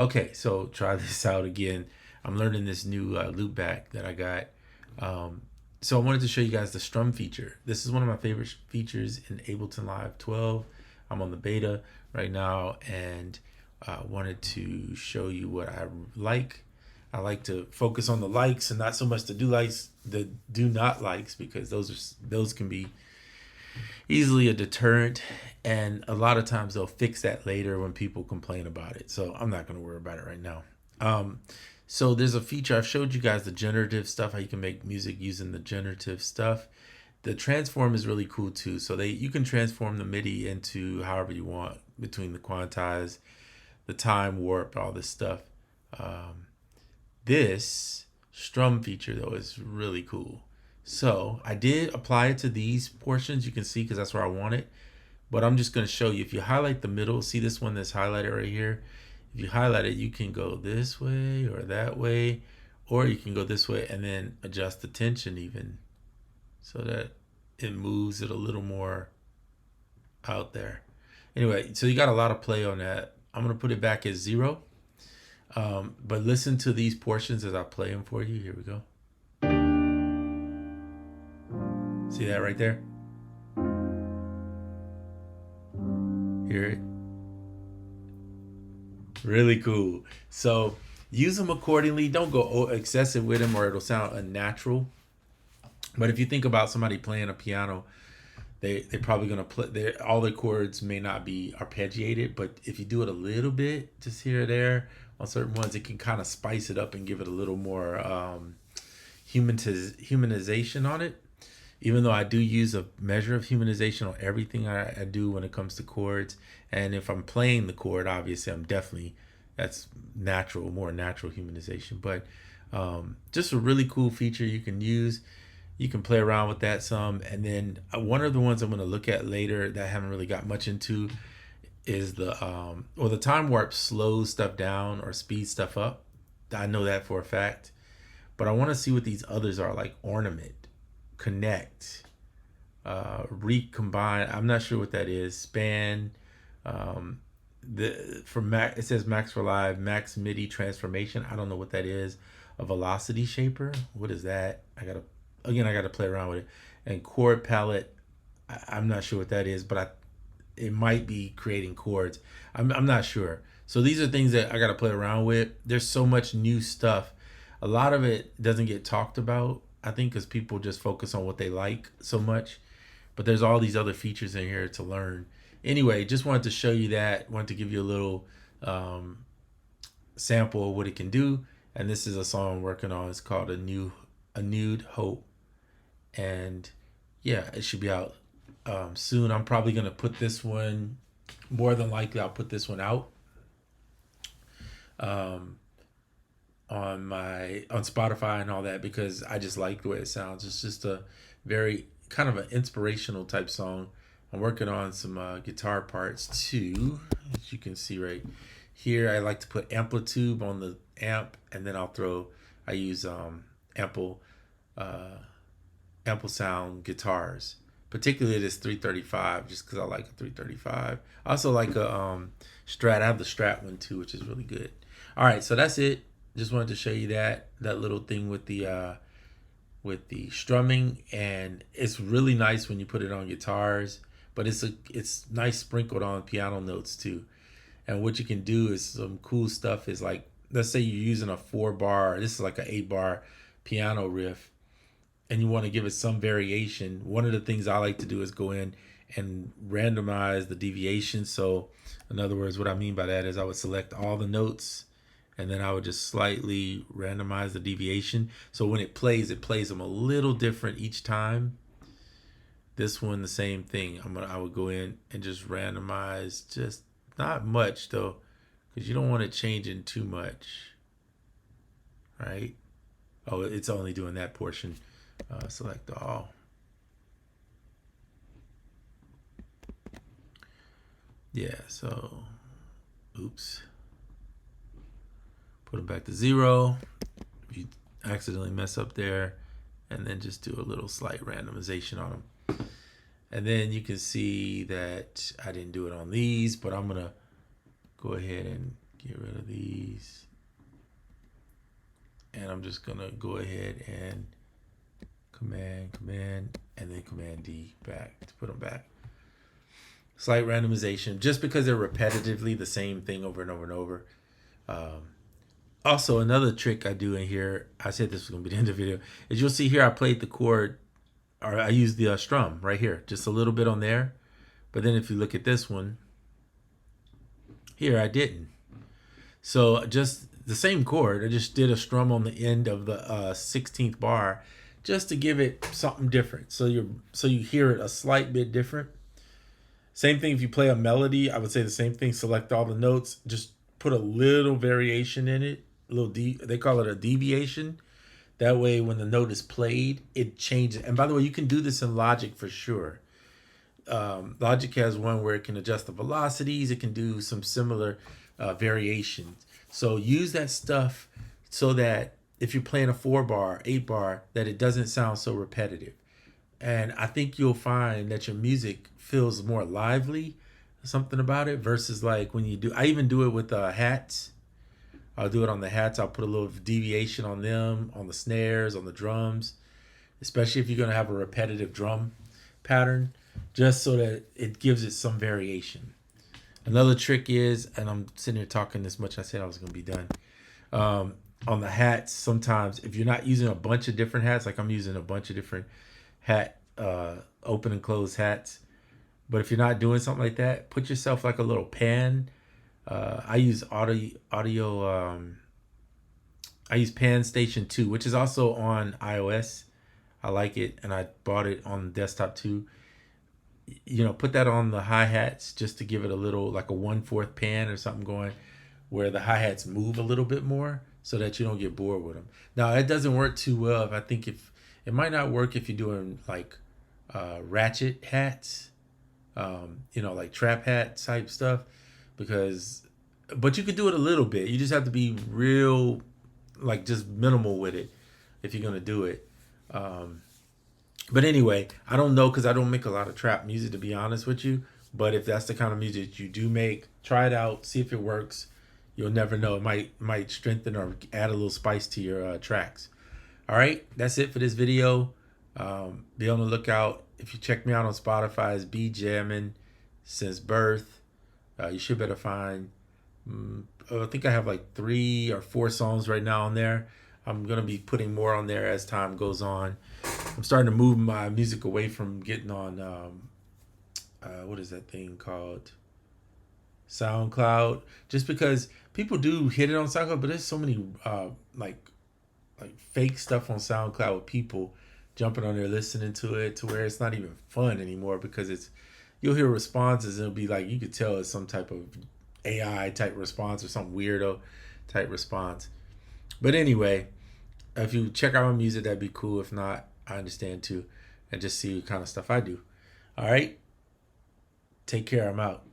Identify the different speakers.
Speaker 1: Okay, so try this out again. I'm learning this new loop back that I got. So I wanted to show you guys the strum feature. This is one of my favorite features in Ableton Live 12. I'm on the beta right now, and wanted to show you what I like. I like to focus on the likes and not so much the do not likes, because those can be easily a deterrent, and a lot of times they'll fix that later when people complain about it. So I'm not going to worry about it right now. So there's a feature. I've showed you guys the generative stuff, how you can make music using the generative stuff. The transform is really cool too. So you can transform the MIDI into however you want, between the quantize, the time warp, all this stuff. This strum feature though is really cool. So I did apply it to these portions, you can see, because that's where I want it. But I'm just going to show you. If you highlight the middle, see this one that's highlighted right here? If you highlight it, you can go this way or that way, or you can go this way and then adjust the tension even, so that it moves it a little more out there. Anyway, so you got a lot of play on that. I'm going to put it back at 0. But listen to these portions as I play them for you. Here we go. See that right there? Hear it? Really cool. So use them accordingly. Don't go excessive with them or it'll sound unnatural. But if you think about somebody playing a piano, they're probably going to play, all the chords may not be arpeggiated, but if you do it a little bit, just here or there on certain ones, it can kind of spice it up and give it a little more humanization on it. Even though I do use a measure of humanization on everything I do when it comes to chords. And if I'm playing the chord, obviously that's natural, more natural humanization. But just a really cool feature you can use. You can play around with that some. And then one of the ones I'm going to look at later that I haven't really got much into is the time warp slows stuff down or speeds stuff up. I know that for a fact. But I want to see what these others are, like ornament, connect, recombine. I'm not sure what that is. Span. For Mac, it says Max for Live, Max MIDI transformation. I don't know what that is. A velocity shaper. What is that? I gotta play around with it. And chord palette. I'm not sure what that is, but it might be creating chords. I'm not sure. So these are things that I gotta play around with. There's so much new stuff. A lot of it doesn't get talked about, I think, because people just focus on what they like so much. But there's all these other features in here to learn. Anyway, just wanted to show you that. Wanted to give you a little sample of what it can do. And this is a song I'm working on. It's called A Nude Hope. And yeah, it should be out soon. I'm probably going to put this one, more than likely, I'll put this one out on Spotify and all that, because I just like the way it sounds. It's just a very kind of an inspirational type song. I'm working on some guitar parts too, as you can see right here. I like to put amplitude on the amp, and then I use ample sound guitars, particularly this 335, just because I like a 335. I also like a Strat. I have the Strat one too, which is really good. All right, so that's it. Just wanted to show you that little thing with the strumming, and it's really nice when you put it on guitars, but it's nice sprinkled on piano notes too. And what you can do is some cool stuff is, like, let's say you're using a 4-bar, this is like an 8-bar piano riff, and you want to give it some variation. One of the things I like to do is go in and randomize the deviation. So in other words, what I mean by that is I would select all the notes, and then I would just slightly randomize the deviation. So when it plays them a little different each time. This one, the same thing. I would go in and just randomize, just not much though, because you don't want it changing too much, right? Oh, it's only doing that portion. Select all. Yeah, so, oops. Put them back to 0. If you accidentally mess up there, and then just do a little slight randomization on them. And then you can see that I didn't do it on these, but I'm gonna go ahead and Get rid of these. And I'm just gonna go ahead and Command, and then Command D back to put them back. Slight randomization, just because they're repetitively the same thing over and over and over. Also, another trick I do in here, I said this was going to be the end of the video, is you'll see here I played the chord, or I used the strum right here, just a little bit on there. But then if you look at this one, here I didn't. So just the same chord, I just did a strum on the end of the 16th bar, just to give it something different. So you hear it a slight bit different. Same thing if you play a melody, I would say the same thing. Select all the notes, just put a little variation in it, a little they call it a deviation. That way when the note is played, it changes. And by the way, you can do this in Logic for sure. Logic has one where it can adjust the velocities. It can do some similar variations. So use that stuff so that if you're playing a 4-bar, 8-bar, that it doesn't sound so repetitive. And I think you'll find that your music feels more lively, something about it, versus like when you do, I even do it with hats. I'll do it on the hats. I'll put a little deviation on them, on the snares, on the drums, especially if you're going to have a repetitive drum pattern, just so that it gives it some variation. Another trick is, and I'm sitting here talking this much, I said I was going to be done. On the hats, sometimes if you're not using a bunch of different hats, like I'm using a bunch of different hat, open and closed hats, but if you're not doing something like that, put yourself like a little pan. I use audio. I use Pan Station 2, which is also on iOS. I like it, and I bought it on the desktop too. You know, put that on the hi-hats just to give it a little, like a 1/4 pan or something going, where the hi-hats move a little bit more so that you don't get bored with them. Now, it doesn't work too well. I think if it might not work if you're doing like ratchet hats, you know, like trap hat type stuff, but you could do it a little bit. You just have to be real, like just minimal with it if you're gonna do it. But anyway, I don't know, because I don't make a lot of trap music, to be honest with you. But if that's the kind of music you do make, try it out, see if it works. You'll never know. It might strengthen or add a little spice to your tracks. All right, that's it for this video. Be on the lookout. If you check me out on Spotify, it's B Jammin' since birth. You should better find, I think I have like 3 or 4 songs right now on there. I'm going to be putting more on there as time goes on. I'm starting to move my music away from getting on, what is that thing called? SoundCloud. Just because people do hit it on SoundCloud, but there's so many like fake stuff on SoundCloud with people jumping on there listening to it to where it's not even fun anymore, because you'll hear responses and it'll be like, you could tell it's some type of AI type response or some weirdo type response. But anyway, if you check out my music, that'd be cool. If not, I understand too. And just see what kind of stuff I do. All right. Take care. I'm out.